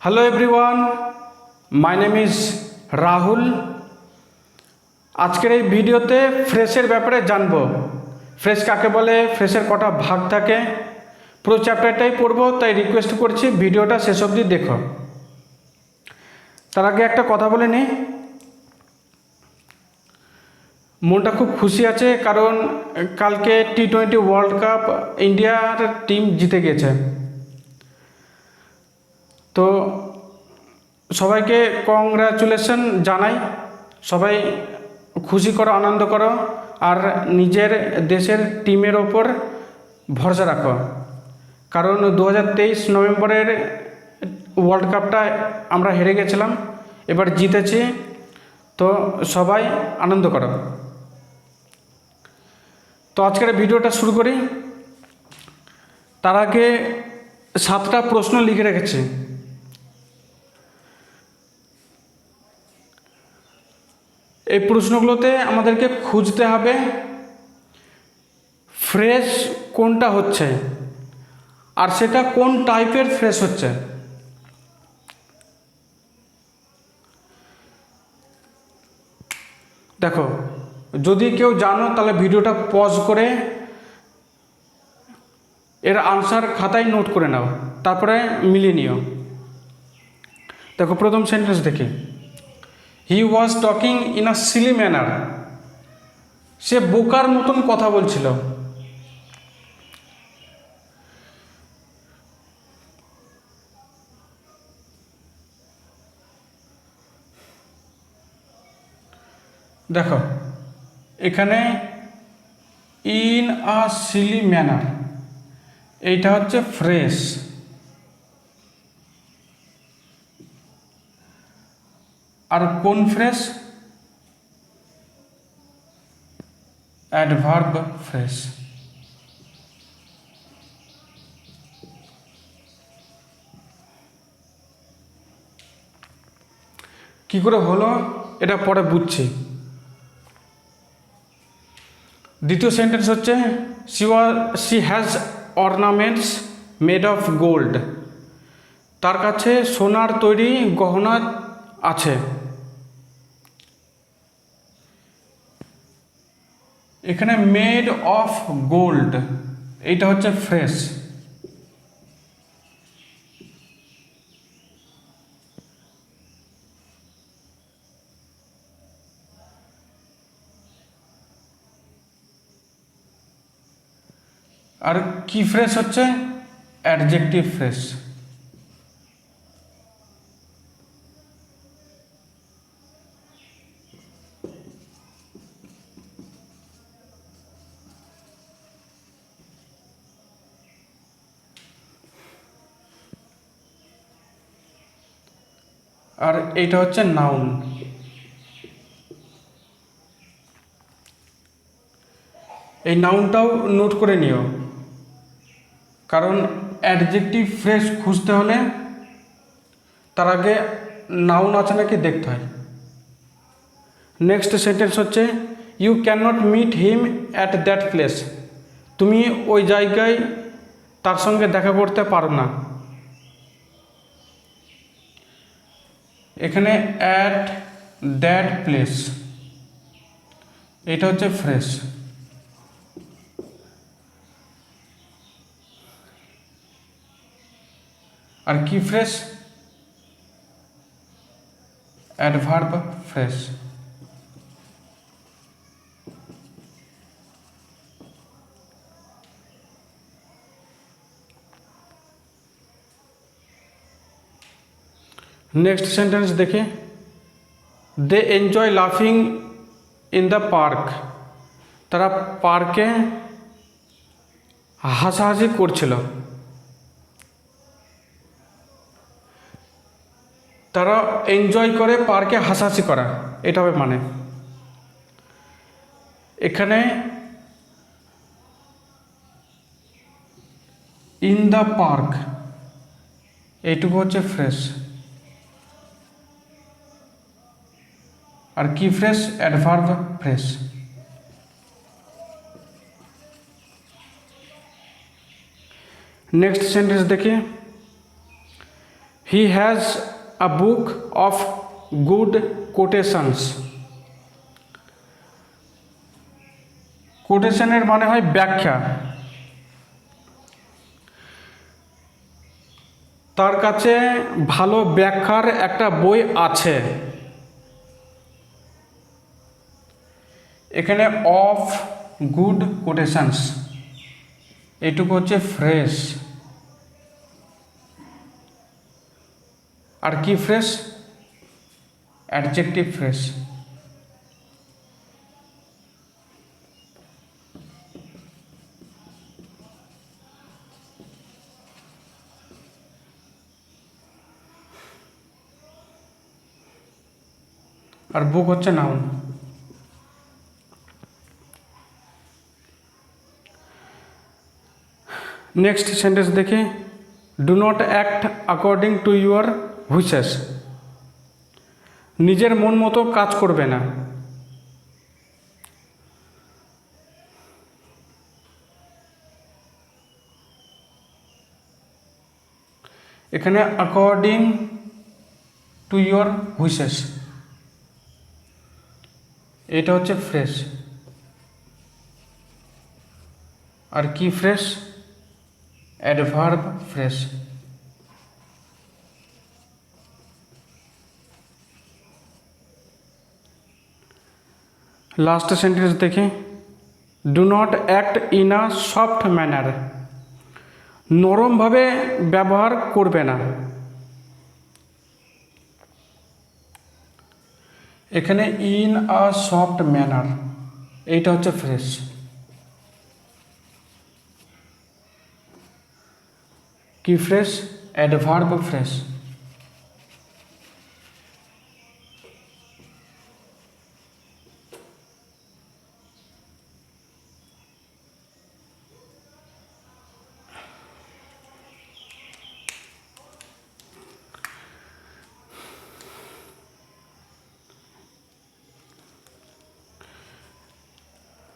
Hello everyone, my name is Rahul. আজকের এই ভিডিওতে ফ্রেশের ব্যাপারে জানবো। ফ্রেশ কাকে বলে, ফ্রেশের কটা ভাগ থাকে, পুরো চ্যাপ্টারটাই পড়বো, তাই রিকোয়েস্ট করছি ভিডিওটা শেষ অবধি দেখো। তার আগে একটা কথা বলে নিই, মনটা খুব খুশি আছে কারণ কালকে T20 ওয়ার্ল্ড কাপ ইন্ডিয়ার টিম জিতে গেছে। তো সবাইকে কংগ্রাচুলেশন জানাই। সবাই খুশি করো, আনন্দ করো, আর নিজের দেশের টিমের ওপর ভরসা রাখো, কারণ 2023 নভেম্বরের ওয়ার্ল্ড কাপটা আমরা হেরে গেছিলাম, এবার জিতেছি, তো সবাই আনন্দ করো। তো আজকের ভিডিওটা শুরু করি। তার আগে 7টা প্রশ্ন লিখে রেখেছি। এই প্রশ্নগুলোতে আমাদেরকে খুঁজতে হবে ফ্রেশ কোনটা হচ্ছে আর সেটা কোন টাইপের ফ্রেশ হচ্ছে। দেখো, যদি কেউ জানো তাহলে ভিডিওটা পজ করে এর আনসার খাতায় নোট করে নাও, তারপরে মিলিয়ে নিও। দেখো, প্রথম সেন্টেন্স দেখি, he was talking in a silly manner. সে বোকার মতন কথা বলছিল। দেখো, এখানে ইন আ সিলি ম্যানার, এইটা হচ্ছে ফ্রেশ। আর কোন ফ্রেশ? Adverb fresh. কি করে হলো এটা পরে বুঝছি। দ্বিতীয় সেন্টেন্স হচ্ছে she has ornaments made of gold. তার কাছে সোনার তৈরি গহনা আছে। এখানে মেড অফ গোল্ড, এইটা হচ্ছে ফ্রেশ। আর কি ফ্রেশ হচ্ছে? Adjective phrase. আর এইটা হচ্ছে নাউন। এই নাউনটাও নোট করে নিও, কারণ অ্যাডজেক্টিভ ফ্রেশ খুঁজতে হলে তার আগে নাউন আছে নাকি দেখতে হয়। নেক্সট সেন্টেন্স হচ্ছে you can not meet him at that place. তুমি ওই জায়গায় তার সঙ্গে দেখা করতে পারো না। এখানে অ্যাট দ্যাট প্লেস, এটা হচ্ছে ফ্রেশ। আর কি phrase? Adverb phrase. Next sentence দেখে, দে এনজয় লাফিং ইন দ্য পার্ক। তারা পার্কে হাসাহাসি করছিল। তারা এনজয় করে পার্কে হাসাহাসি করা, এটা হবে মানে। এখানে ইন দ্য পার্ক, এইটুকু হচ্ছে ফ্রেশ। আর কি phrase? Adverb phrase. Next sentence দেখি, he has a book of good quotations. কোটেশনের মানে হয় ব্যাখ্যা। তার কাছে ভালো ব্যাখ্যার একটা বই আছে। এখানে অফ গুড কোটেশনস এইটুকু হচ্ছে ফ্রেশ। আর কি ফ্রেশ? Adjective phrase. আর বুক হচ্ছে নাউন। নেক্সট সেন্টেন্স দেখি। Do not act according to your wishes. নিজের মন মতো কাজ করবে না। এখানে অ্যাকর্ডিং টু ইউর হুইসেস এটা হচ্ছে ফ্রেশ। আর কি phrase? Adverb phrase. Last sentence দেখি। Do not act in a soft manner. নরমভাবে ব্যবহার করবে না। এখানে ইন আ সফট ম্যানার এইটা হচ্ছে ফ্রেশ। কি ফ্রেশ? Adverb fresh.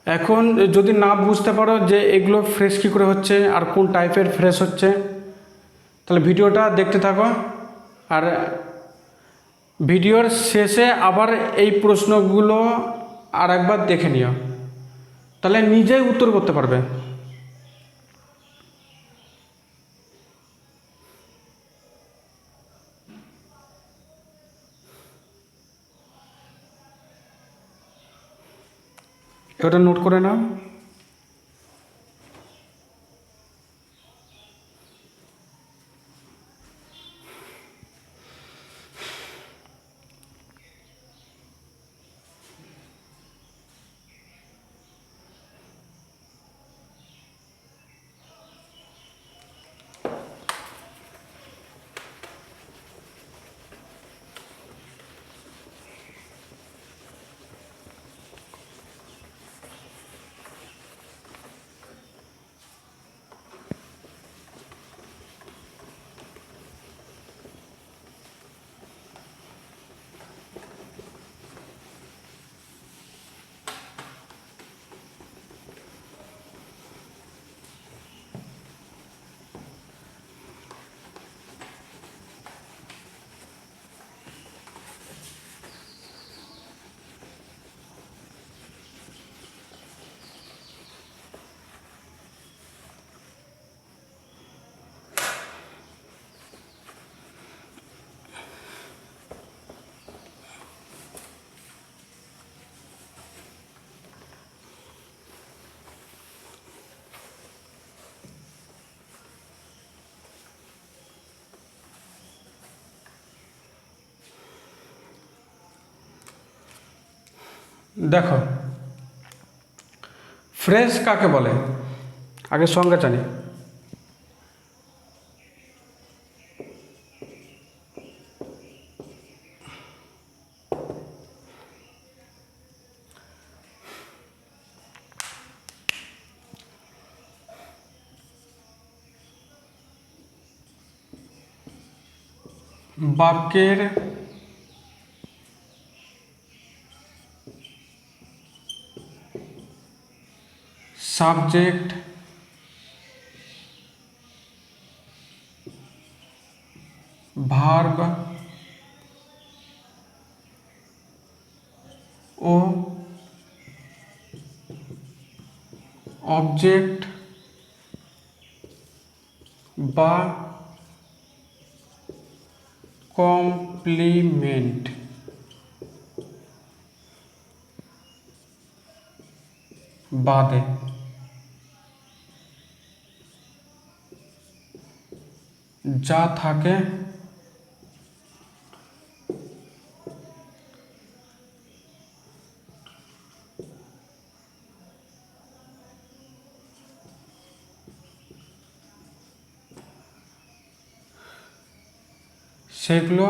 এখন যদি না বুঝতে পারো যে এগুলো ফ্রেশ কী করে হচ্ছে আর কোন টাইপের ফ্রেশ হচ্ছে, তাহলে ভিডিওটা দেখতে থাকো। আর ভিডিওর শেষে আবার এই প্রশ্নগুলো আর একবার দেখে নিও, তাহলে নিজেই উত্তর করতে পারবে। এটা নোট করে নাও। দেখো, ফ্রেশ কাকে বলে আগে সংজ্ঞা জানি। বাক্যের সাবজেক্ট ভার্ব ও অবজেক্ট বা কমপ্লিমেন্ট বাদে যা থাকে সেগুলো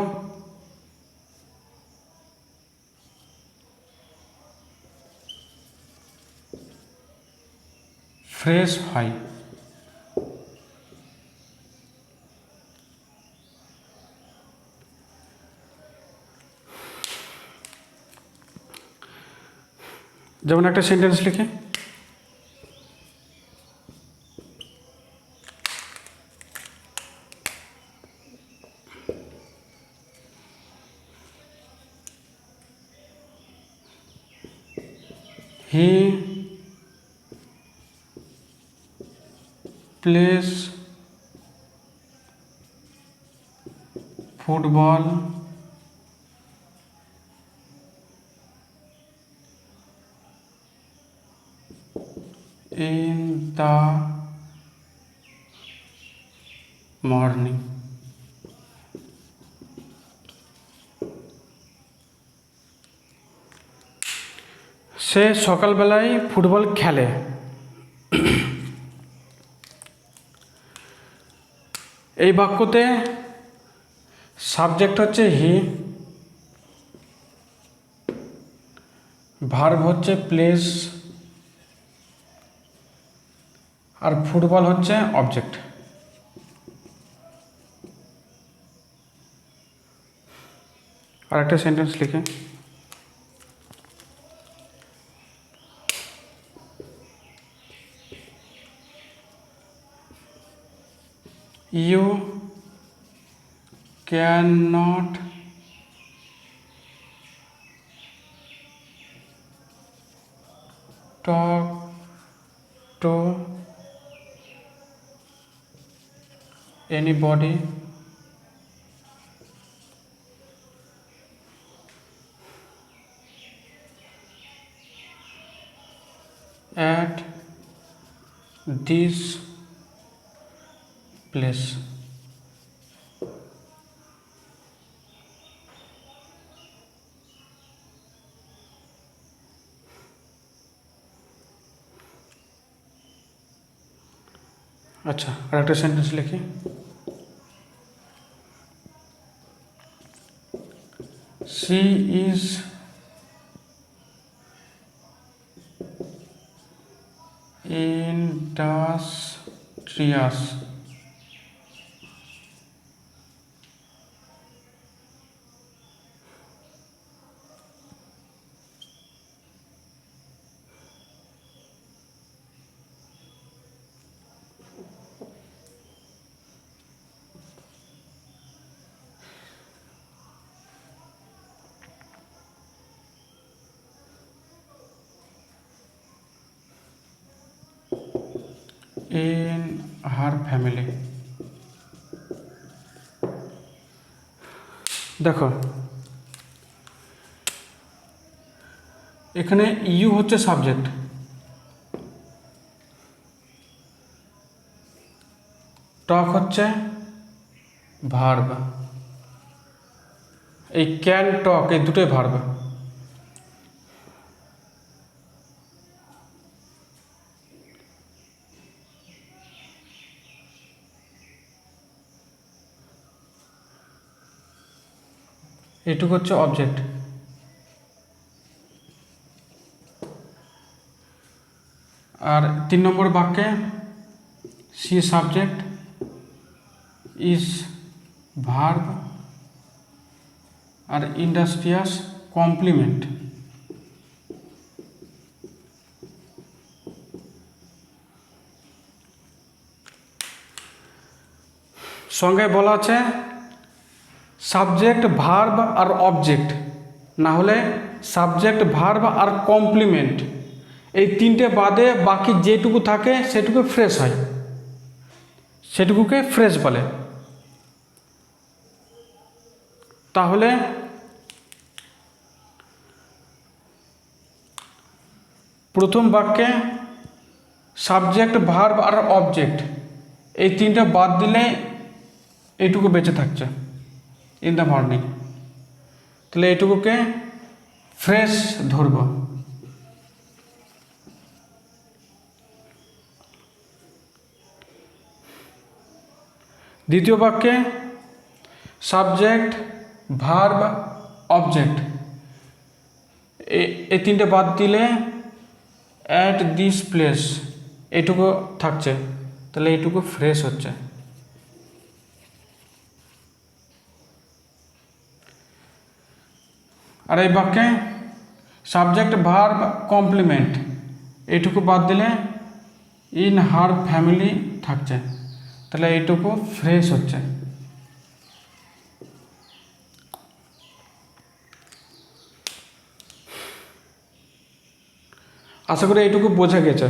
ফ্রেশ হয়। যেমন একটা সেন্টেন্স লিখে, he plays football in the morning. সে সকালবেলায় ফুটবল খেলে। এই বাক্যতে সাবজেক্ট হচ্ছে হি, ভার্ব হচ্ছে প্লেস, আর ফুটবল হচ্ছে অবজেক্ট। আর একটা সেন্টেন্স লিখে, you can not talk to anybody at this place. আচ্ছা, আর একটা সেন্টেন্স লিখি, she is industrious. In her family. দেখো এখানে ইউ হচ্ছে সাবজেক্ট, টক হচ্ছে ভার্ব, এই ক্যান টক এই দুটোই ভার্ব। এটুকু হচ্ছে অবজেক্ট। আর 3 নম্বর বাক্যে সি সাবজেক্ট, ইজ ভার্ব, আর ইন্ডাস্ট্রিয়াস কমপ্লিমেন্ট। সঙ্গে বলা আছে সাবজেক্ট ভার্ব আর অবজেক্ট, না হলে সাবজেক্ট ভার্ব আর কমপ্লিমেন্ট, এই তিনটে বাদে বাকি যেটুকু থাকে সেটুকু ফ্রেশ হয়, সেটুকুকে ফ্রেশ বলে। তাহলে প্রথম বাক্যে সাবজেক্ট ভার্ব আর অবজেক্ট এই তিনটে বাদ দিলে এইটুকু বেঁচে থাকছে, ইন দ্য মর্নিং। তাহলে এইটুকুকে ফ্রেশ ধরব। দ্বিতীয় বাক্যে সাবজেক্ট ভার্ব অবজেক্ট এই তিনটে বাদ দিলে অ্যাট দিস প্লেস এইটুকু থাকছে, তাহলে এইটুকু ফ্রেশ হচ্ছে। আর এই বাক্যে সাবজেক্ট ভার্ব কমপ্লিমেন্ট এইটুকু বাদ দিলে ইন হার ফ্যামিলি থাকছে, তাহলে এইটুকু ফ্রেশ হচ্ছে। আশা করি এইটুকু বোঝা গেছে।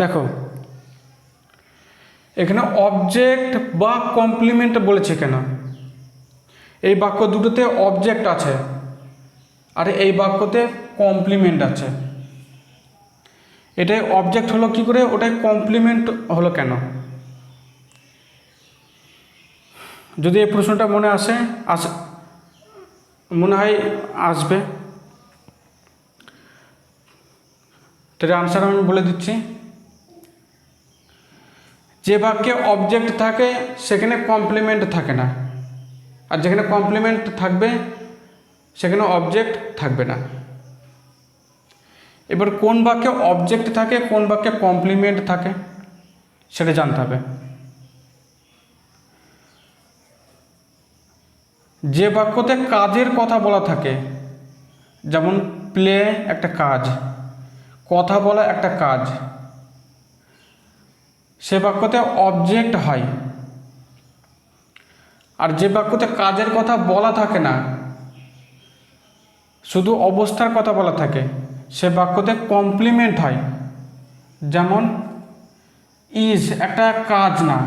দেখো এখানে অবজেক্ট বা কমপ্লিমেন্ট বলেছে কেন? এই বাক্য দুটোতে অবজেক্ট আছে আর এই বাক্যতে কমপ্লিমেন্ট আছে। এটাই অবজেক্ট হলো কি করে, ওটাই কমপ্লিমেন্ট হলো কেন? যদি এই প্রশ্নটা মনে মনে হয় আসবে, তাহলে আনসার আমি বলে দিচ্ছি। যে বাক্যে অবজেক্ট থাকে সেখানে কমপ্লিমেন্ট থাকে না, আর যেখানে কমপ্লিমেন্ট থাকবে সেখানে অবজেক্ট থাকবে না। এবার কোন বাক্যে অবজেক্ট থাকে কোন বাক্যে কমপ্লিমেন্ট থাকে সেটা জানতে হবে। যে বাক্যতে কাজের কথা বলা থাকে, যেমন প্লে একটা কাজ, কথা বলা একটা কাজ, সে বাক্যতে অবজেক্ট হয়। আর যে বাক্যতে কাজের কথা বলা থাকে না, শুধু অবস্থার কথা বলা থাকে, সে বাক্যতে কমপ্লিমেন্ট হয়। যেমন ইজ একটা কাজ না,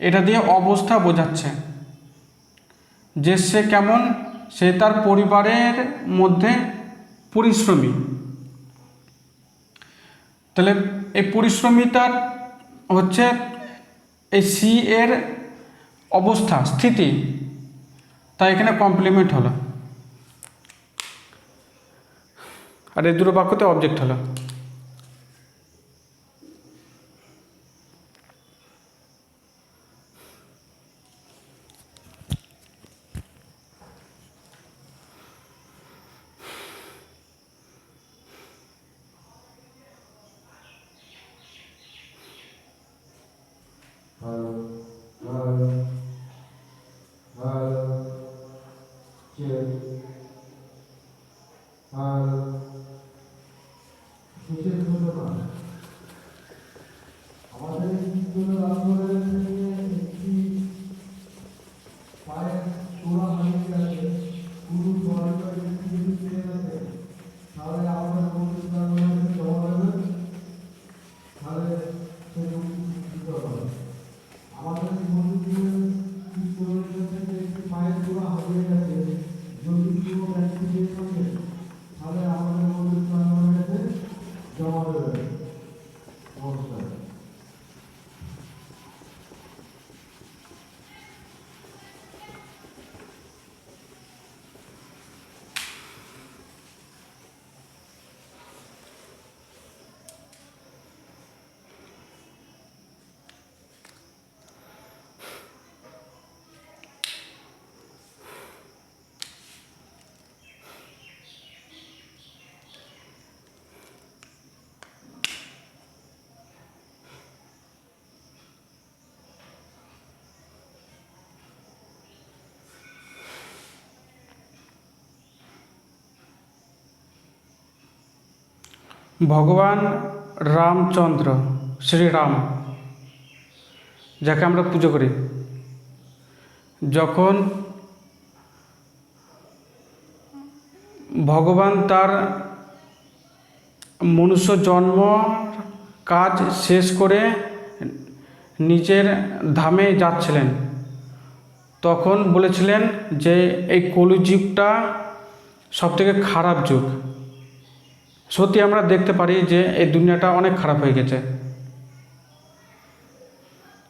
এটা দিয়ে অবস্থা বোঝাচ্ছে যে সে কেমন, সে তার পরিবারের মধ্যে পরিশ্রমী। তাহলে এই পরিশ্রমিতার হচ্ছে এই সি এর অবস্থা স্থিতি, তাই এখানে কমপ্লিমেন্ট হলো। আর এই দুটো বাক্যতে অবজেক্ট হলো। ভগবান রামচন্দ্র, শ্রীরাম, যাকে আমরা পুজো করি, যখন ভগবান তার মনুষ্য জন্ম কাজ শেষ করে নিজের ধামে যাচ্ছিলেন, তখন বলেছিলেন যে এই কলিযুগটা সবথেকে খারাপ যুগ। সত্যি আমরা দেখতে পারি যে এই দুনিয়াটা অনেক খারাপ হয়ে গেছে।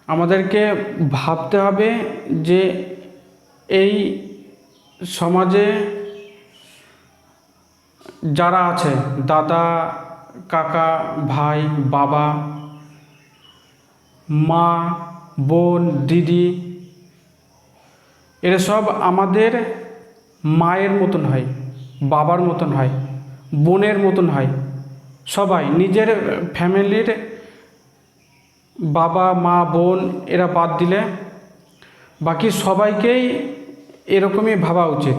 আমাদেরকে ভাবতে হবে যে এই সমাজে যারা আছে, দাদা, কাকা, ভাই, বাবা, মা, বোন, দিদি, এরা সব আমাদের মায়ের মতন হয়, বাবার মতন হয়, বোনের মতন হয়। সবাই নিজের ফ্যামিলির বাবা, মা, বোন এরা বাদ দিলে বাকি সবাইকেই এরকমই ভাবা উচিত।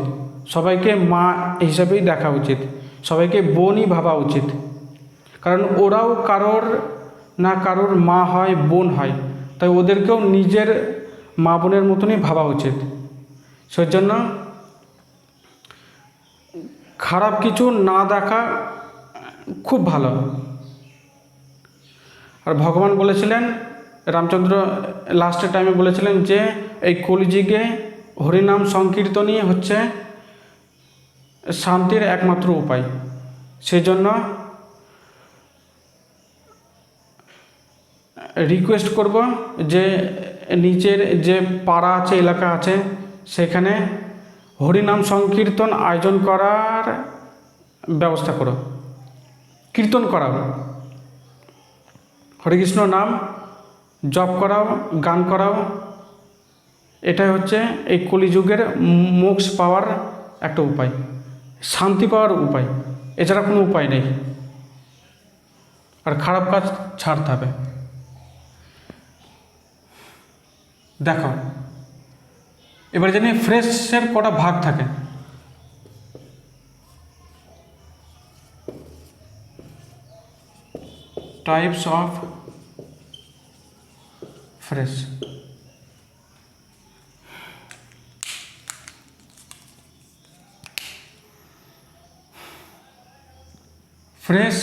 সবাইকে মা হিসাবেই দেখা উচিত, সবাইকে বোনই ভাবা উচিত। কারণ ওরাও কারোর না কারোর মা হয়, বোন হয়, তাই ওদেরকেও নিজের মা বোনের মতনই ভাবা উচিত। সেই জন্য খারাপ কিছু না দেখা খুব ভালো। আর ভগবান বলেছিলেন, রামচন্দ্র লাস্টের টাইমে বলেছিলেন যে এই কলিযুগে হরিনাম সংকীর্তনই হচ্ছে শান্তির একমাত্র উপায়। সেজন্য রিকোয়েস্ট করব যে নিচের যে পাড়া আছে, এলাকা আছে, সেখানে হরিনাম সংকীর্তন আয়োজন করার ব্যবস্থা করো, কীর্তন করাও, হরে কৃষ্ণ নাম জপ করাও, গান করাও। এটাই হচ্ছে এই কলিযুগের মোক্ষ পাওয়ার একটা উপায়, শান্তি পাওয়ার উপায়। এছাড়া কোনো উপায় নেই। আর খারাপ কাজ ছাড়তে হবে। দেখো, এবার জানি ফ্রেশের কটা ভাগ থাকে। Types of fresh. ফ্রেশ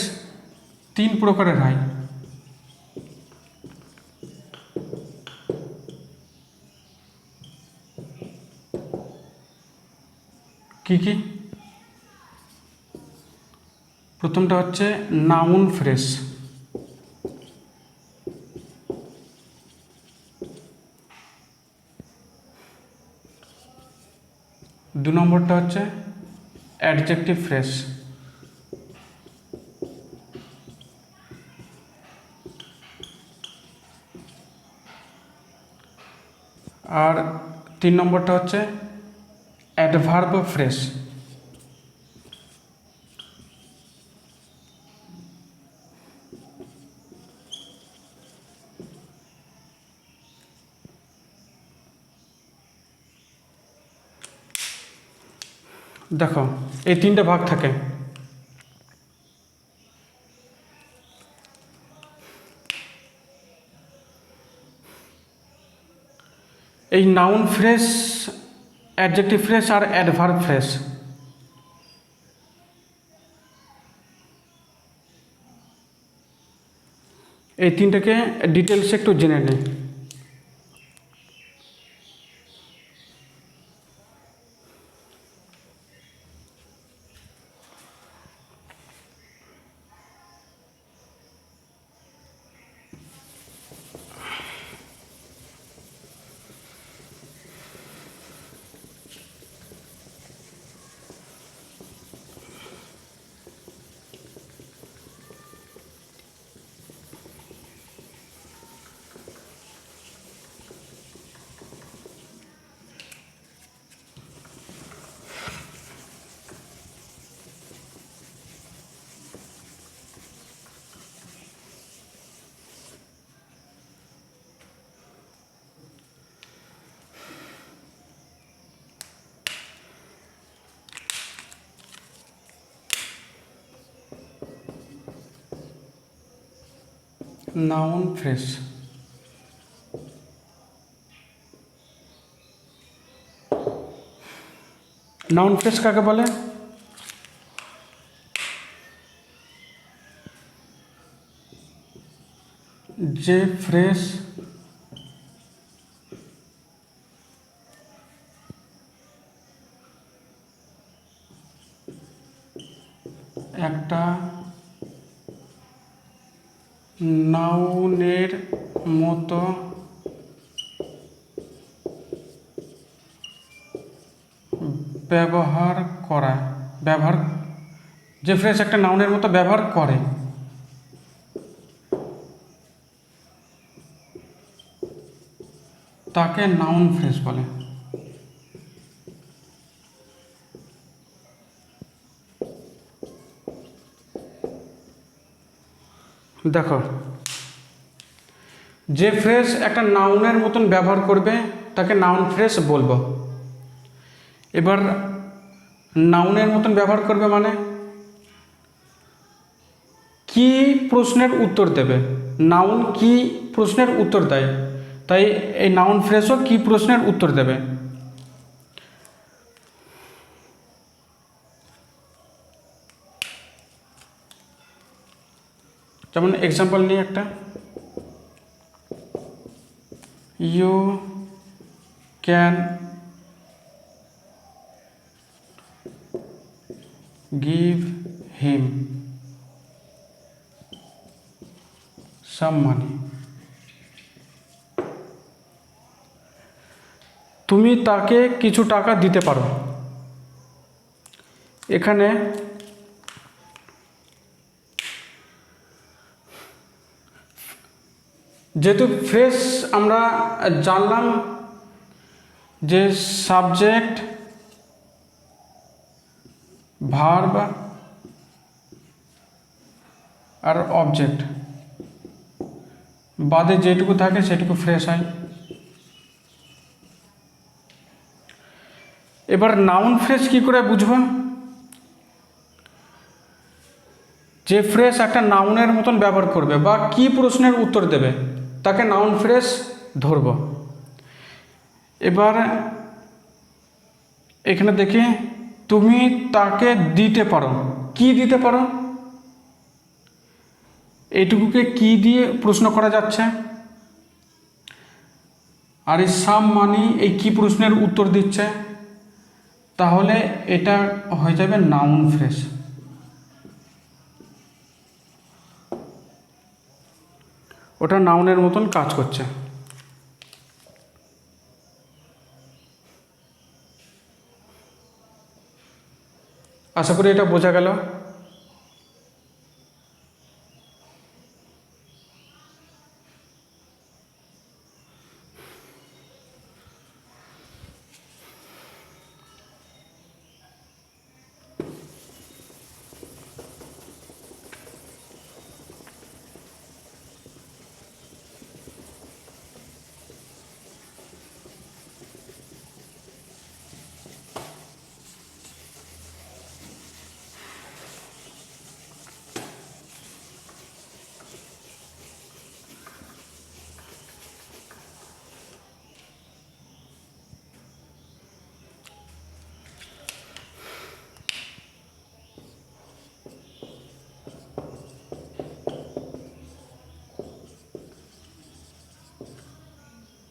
তিন প্রকারের হয়। কি কি? প্রথমটা হচ্ছে নাউন ফ্রেশ, দু নম্বরটা হচ্ছে অ্যাডজেক্টিভ ফ্রেশ, আর তিন নম্বরটা হচ্ছে অ্যাডভার্ব ফ্রেশ। দেখো, এই তিনটে ভাগ থাকে। এই নাউন ফ্রেশ, অ্যাডজেক্টিভ ফ্রেশ আর অ্যাডভার্ব ফ্রেশ, এই তিনটাকে ডিটেলসে একটু জেনে নিই। Noun phrase. নাউন ফ্রেজ কাকে বলে? যে ফ্রেজ একটা নাউনের মতো যে ফ্রেজ একটা নাউনের মতো ব্যবহার করে তাকে নাউন ফ্রেজ বলে। দেখো, যে ফ্রেজ একটা নাউনের মতন ব্যবহার করবে তাকে নাউন ফ্রেজ বলবো। এবার নাউনের মতন ব্যবহার করবে মানে কি প্রশ্নের উত্তর দেবে, নাউন কি প্রশ্নের উত্তর দেয়, তাই এই নাউন ফ্রেজও কি প্রশ্নের উত্তর দেবে। যেমন এক্সাম্পল নিয়ে একটা, ইউ ক্যান গিভ হিম সাম মানি। তুমি তাকে কিছু টাকা দিতে পারো। এখানে যেহেতু ফ্রেজ আমরা জানলাম যে সাবজেক্ট ভার্ব আর অবজেক্ট বাদে যেটুকু থাকে সেটুকু ফ্রেজ হয়। এবার নাউন ফ্রেজ কি করে বুঝবো? যে ফ্রেজ একটা নাউনের মতন ব্যবহার করবে বা কি প্রশ্নের উত্তর দেবে তাকে নাউন ফ্রেজ ধরব। এবার এখানে দেখি, তুমি তাকে দিতে পারো, কি দিতে পারো, এইটুকুকে কি দিয়ে প্রশ্ন করা যাচ্ছে, আর এই সাম মানি এই কি প্রশ্নের উত্তর দিচ্ছে, তাহলে এটা হয়ে যাবে নাউন ফ্রেজ। ওটা নাউনের মতন কাজ করছে। আশা করি এটা বোঝা গেল।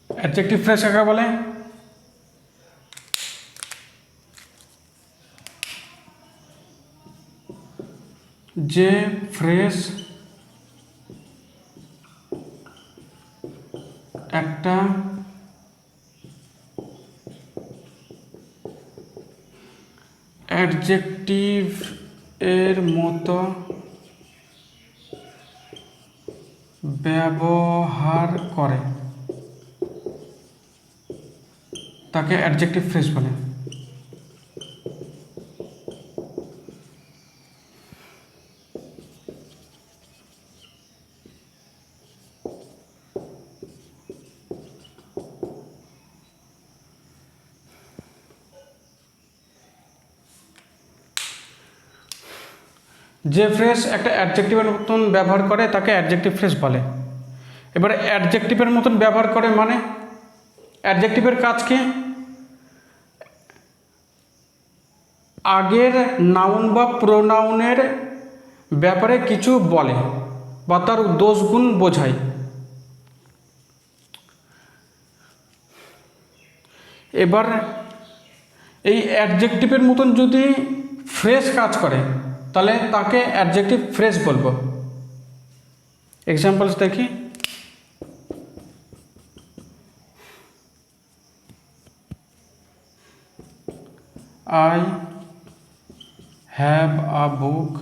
অ্যাডজেক্টিভ ফ্রেজ কাকে বলে? যে ফ্রেজ একটা অ্যাডজেক্টিভ এর মতো ব্যবহার করে তাকে অ্যাডজেক্টিভ ফ্রেজ বলে। যে ফ্রেজ একটা অ্যাডজেক্টিভের মতন ব্যবহার করে তাকে অ্যাডজেক্টিভ ফ্রেজ বলে। এবারে অ্যাডজেক্টিভের মতন ব্যবহার করে, মানে অ্যাডজেক্টিভের কাজ কি? আগের নাউন বা প্রোনাউনের ব্যাপারে কিছু বলে বা তার দোষ গুণ বোঝায়। এবার এই অ্যাডজেক্টিভের মতন যদি ফ্রেশ কাজ করে তাহলে তাকে অ্যাডজেক্টিভ ফ্রেশ বলবো। এক্সাম্পলস দেখি। I have a book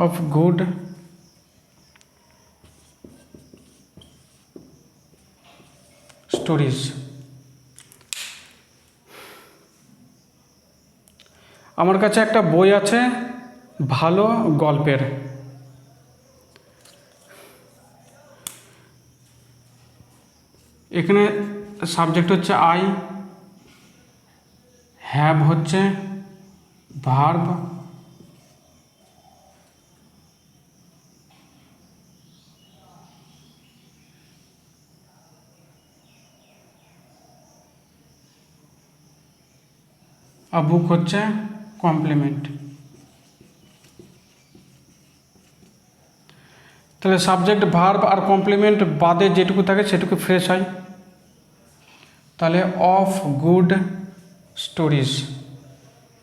of good stories। আমার কাছে একটা বই আছে ভালো গল্পের। এখানে সাবজেক্ট হচ্ছে আই, হ্যাভ হচ্ছে ভার্ব, আর বুক হচ্ছে কমপ্লিমেন্ট। তাহলে সাবজেক্ট ভার্ব আর কমপ্লিমেন্ট বাদে যেটুকু থাকে সেটুকু ফ্রেশ হয়। তাহলে অফ গুড স্টোরিজ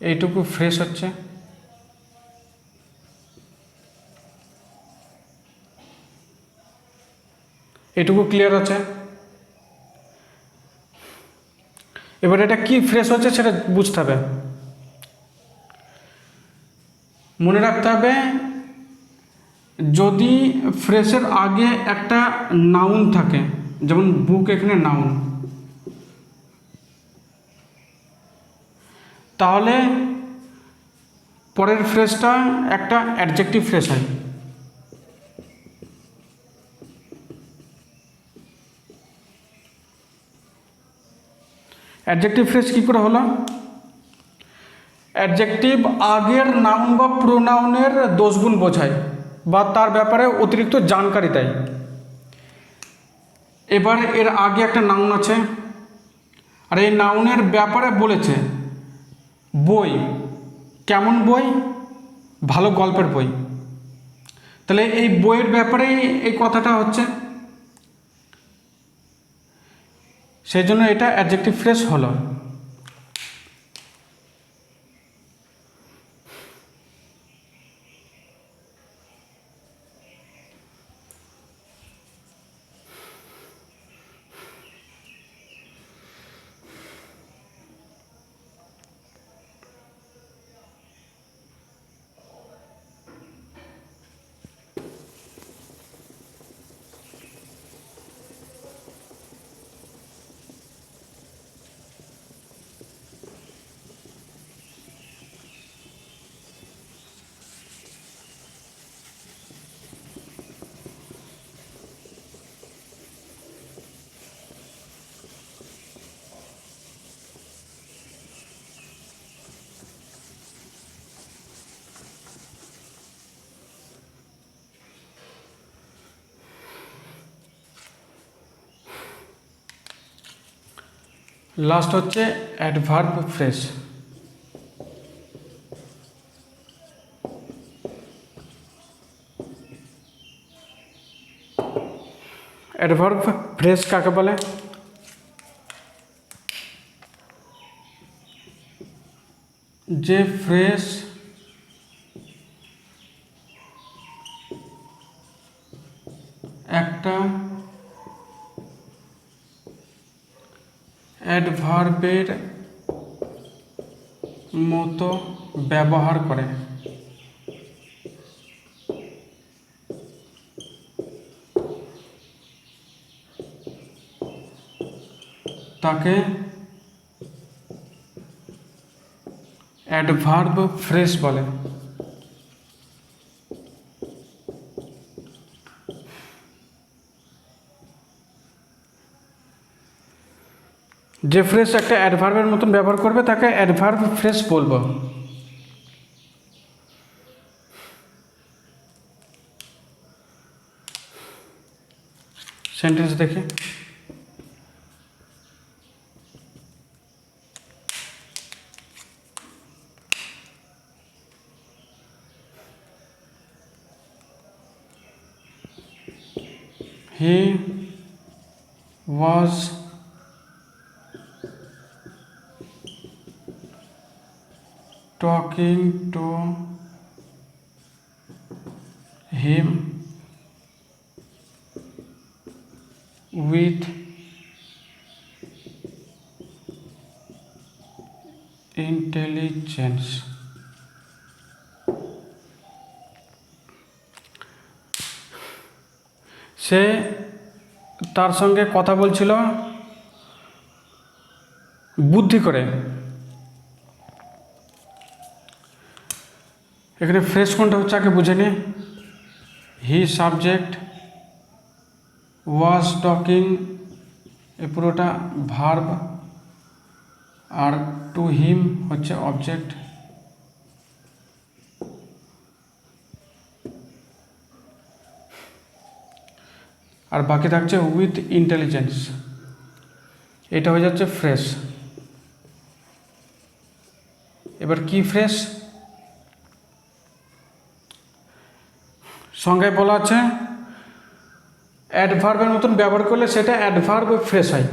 এইটুকু ফ্রেশ হচ্ছে। এটুকু ক্লিয়ার আছে। এবার এটা কি ফ্রেশ হচ্ছে সেটা বুঝতে হবে, মনে রাখতে হবে। যদি ফ্রেশের আগে একটা নাউন থাকে, যেমন বুক এখানে নাউন, তাহলে পরের ফ্রেশটা একটা অ্যাডজেক্টিভ ফ্রেশ হয়। অ্যাডজেক্টিভ ফ্রেশ কী করে হলো? অ্যাডজেক্টিভ আগের নাউন বা প্রোনাউনের দোষগুণ বোঝায় বা তার ব্যাপারে অতিরিক্ত জানকারি দেয়। এবার এর আগে একটা নাউন আছে আর এই নাউনের ব্যাপারে বলেছে বই, কেমন বই? ভালো গল্পের বই। তাহলে এই বইয়ের ব্যাপারেই এই কথাটা হচ্ছে, সেই জন্য এটা অ্যাডজেক্টিভ ফ্রেশ হলো। লাস্ট হচ্ছে অ্যাডভার্ব ফ্রেশ। অ্যাডভার্ব ফ্রেশ কাকে বলে? যে ফ্রেশ একটা অ্যাডভার্বের মতো ব্যবহার করে। তাকে অ্যাডভার্ব ফ্রেজ বলে। যে ফ্রেজ একটা অ্যাডভার্বের মতন ব্যবহার করবে তাকে অ্যাডভার্ব ফ্রেজ বলবো। সেন্টেন্স দেখি। He was talking to him with intelligence. সে তার সঙ্গে কথা বলছিল বুদ্ধি করে। এখানে ফ্রেশ কোনটা হচ্ছে আগে বুঝে নি। হি সাবজেক্ট, ওয়াজ টকিং এ পুরোটা ভার্ব, আর টু হিম হচ্ছে অবজেক্ট। আর বাকি থাকছে উইথ ইন্টেলিজেন্স, এটা হয়ে যাচ্ছে ফ্রেশ। এবার কি ফ্রেশ? সংজ্ঞায় বলা আছে অ্যাডভার্বের মতন ব্যবহার করলে সেটা অ্যাডভার্ব ফ্রেশ হয়।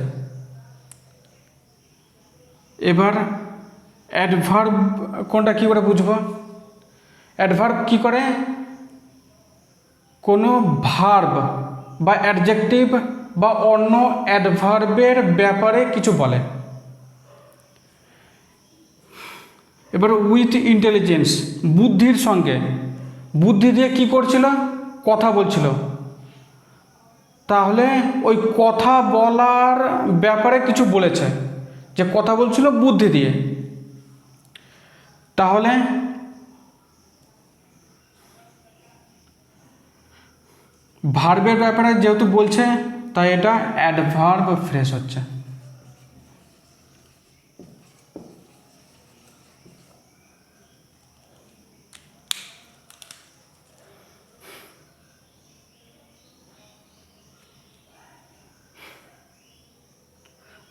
এবার অ্যাডভার্ব কোনটা কী করে বুঝবো? অ্যাডভার্ব কী করে? কোনো ভার্ব বা অ্যাডজেক্টিভ বা অন্য অ্যাডভার্বের ব্যাপারে কিছু বলে। এবার উইথ ইন্টেলিজেন্স, বুদ্ধির সঙ্গে, বুদ্ধি দিয়ে কি করছিল? কথা বলছিল। তাহলে ওই কথা বলার ব্যাপারে কিছু বলেছে, যে কথা বলছিল বুদ্ধি দিয়ে। তাহলে ভার্বের ব্যাপারে যেহেতু বলছে তাই এটা অ্যাডভার্ব ফ্রেজ হচ্ছে।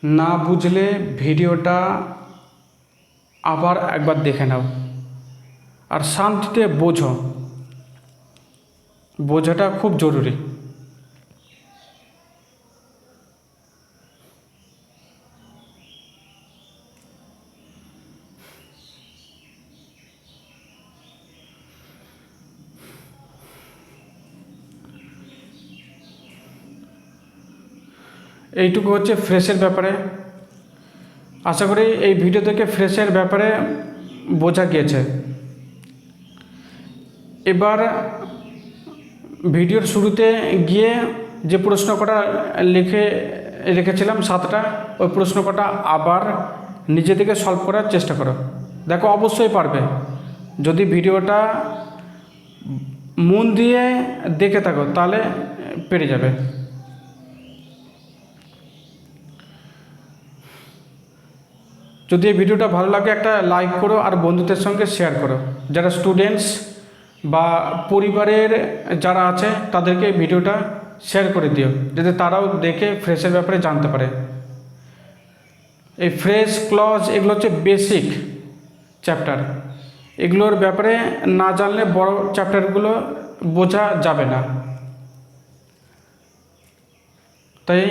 না বুঝলে ভিডিওটা আবার একবার দেখে নাও আর শান্তিতে বোঝো, বোঝাটা খুব জরুরি। এইটুকু হচ্ছে ফ্রেশের ব্যাপারে। আশা করি এই ভিডিও থেকে ফ্রেশের ব্যাপারে বোঝা গিয়েছে। এবার ভিডিওর শুরুতে গিয়ে যে প্রশ্ন কটা লিখে রেখেছিলাম 7টা, ওই প্রশ্ন কটা আবার নিজে থেকে সলভ করার চেষ্টা করো। দেখো অবশ্যই পারবে যদি ভিডিওটা মন দিয়ে দেখে থাকো, তাহলে পেরে যাবে। যদি এই ভিডিওটা ভালো লাগে একটা লাইক করো আর বন্ধুদের সঙ্গে শেয়ার করো। যারা স্টুডেন্টস বা পরিবারের যারা আছে তাদেরকে এই ভিডিওটা শেয়ার করে দিও, যাতে তারাও দেখে ফ্রেশের ব্যাপারে জানতে পারে। এই ফ্রেশ ক্লজ এগুলো হচ্ছে বেসিক চ্যাপ্টার, এগুলোর ব্যাপারে না জানলে বড় চ্যাপ্টারগুলো বোঝা যাবে না। তাই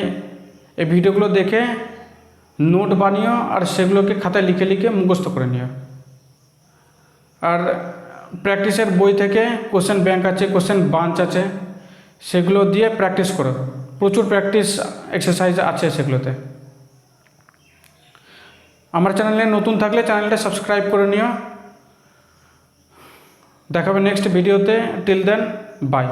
এই ভিডিওগুলো দেখে নোট বানিও আর সেগুলোকে খাতায় লিখে লিখে মুখস্থ করে নিও। আর প্র্যাকটিসের বই থেকে কোশ্চেন ব্যাংক আছে, কোশ্চেন বাঞ্চ আছে, সেগুলো দিয়ে প্র্যাকটিস করো। প্রচুর প্র্যাকটিস এক্সারসাইজ আছে সেগুলোতে। আমার চ্যানেলে নতুন থাকলে চ্যানেলটা সাবস্ক্রাইব করে নিও। দেখা হবে নেক্সট ভিডিওতে। Till then by.